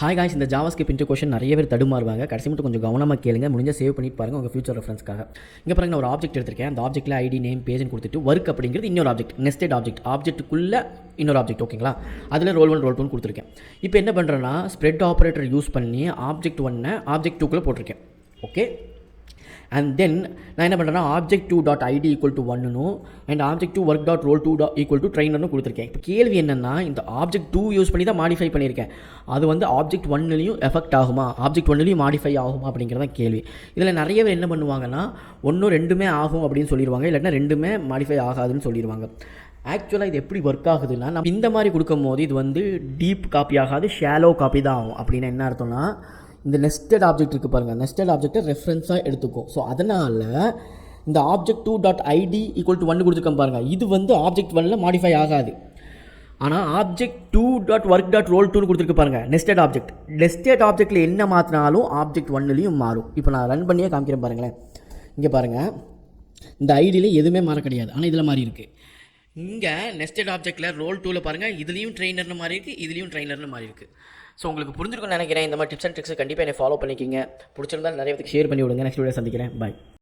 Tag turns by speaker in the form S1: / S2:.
S1: Hi guys, இந்த JavaScript intro question நிறைய பேர் தடுமாறுவாங்க. கடைசி மட்டும் கொஞ்சம் கவனமாக கேளுங்க. முடிஞ்சால் சேவ் பண்ணிட்டு பாருங்கள் உங்கள் ஃபியூச்சர் ரெஃபரன்ஸ்க்காக. இங்கே பாருங்க, நான் ஒரு ஆப்ஜெக்ட் எடுத்திருக்கேன். அந்த ஆப்ஜெக்ட்டில் ஐடி நேம் பேஜ்னு கொடுத்துட்டு ஒர்க் அப்படிங்கிறது இன்னொரு ஆப்ஜெக்ட், நெஸ்டட் ஆப்ஜெக்ட்டுக்குள்ளே இன்னொரு ஆப்ஜெக்ட். ஓகேங்களா? அதில் ரோல் 1 ரோல் 2 கொடுத்துருக்கேன். இப்போ என்ன பண்ணுறேன்னா, ஸ்ப்ரெட் ஆப்ரேட்டர் யூஸ் பண்ணி ஆப்ஜெக்ட் 1 ஆப்ஜெக்ட் 2க்குள்ளே போட்டிருக்கேன். ஓகே, அண்ட் தென் நான் என்ன பண்ணுறேன்னா object 2.id equal to 1 and object 2 work dot role 2 equal to ட்ரெயினர்னு கொடுத்துருக்கேன். இப்போ கேள்வி என்னென்னா, இந்த ஆப்ஜெக்ட் 2 யூஸ் பண்ணி தான் மாடிஃபை பண்ணியிருக்கேன். அது வந்து ஆப்ஜெக்ட் 1லையும் எஃபெக்ட் ஆகுமா, ஆப்ஜெக்ட் 1லையும் மாடிஃபை ஆகுமா அப்படிங்கிறதான் கேள்வி. இதில் நிறைய பேர் என்ன பண்ணுவாங்கன்னா, ஒன்றும் ரெண்டுமே ஆகும் அப்படின்னு சொல்லிடுவாங்க, இல்லைன்னா ரெண்டுமே மாடிஃபை ஆகாதுன்னு சொல்லிடுவாங்க. ஆக்சுவலாக இது எப்படி ஒர்க் ஆகுதுன்னா, நம்ம இந்த மாதிரி கொடுக்கும் போது இது வந்து டீப் காப்பி ஆகாது, ஷேலோ காப்பி தான் ஆகும். அப்படின்னா என்ன அர்த்தம்னா, இந்த நெஸ்டட் ஆப்ஜெக்ட் இருக்குது பாருங்கள், நெஸ்டட் ஆப்ஜெக்ட்டை ரெஃபரன்ஸாக எடுத்துக்கும். ஸோ அதனால் இந்த ஆப்ஜெக்ட் 2.id ஈக்குவல் டு 1 கொடுத்துருக்கோம் பாருங்கள், இது வந்து ஆப்ஜெக்ட் 1ல் மாடிஃபை ஆகாது. ஆனால் ஆப்ஜெக்ட் 2.work.roll2 கொடுத்துருக்கு பாருங்கள், நெஸ்டட் ஆப்ஜெக்ட்டில் என்ன மாற்றினாலும் ஆப்ஜெக்ட் 1லையும் மாறும். இப்போ நான் ரன் பண்ணியே காமிக்கிறேன் பாருங்களேன். இங்கே பாருங்கள், இந்த ஐடியில் எதுவுமே மாற கிடையாது, ஆனால் இதில் மாறி இருக்குது. இங்கே நெஸ்டட் ஆப்ஜெக்ட்டில் ரோல் 2ல் பாருங்கள், இதுலேயும் ட்ரெயினர்னு மாறி இருக்குது, இதுலேயும் ட்ரெயினர்னு மாறி இருக்குது. ஸோ உங்களுக்கு புரிஞ்சிருக்கும்னு நினைக்கிறேன். இந்த மாதிரி டிப்ஸ் அண்ட் ட்ரிக்ஸ் கண்டிப்பாக என்னை ஃபாலோ பண்ணிக்கிங்க. பிடிச்சிருந்தால் நிறைய பேருக்கு ஷேர் பண்ணி விடுங்க. நெக்ஸ்ட் வீடியோ சந்திக்கிறேன். பாய்.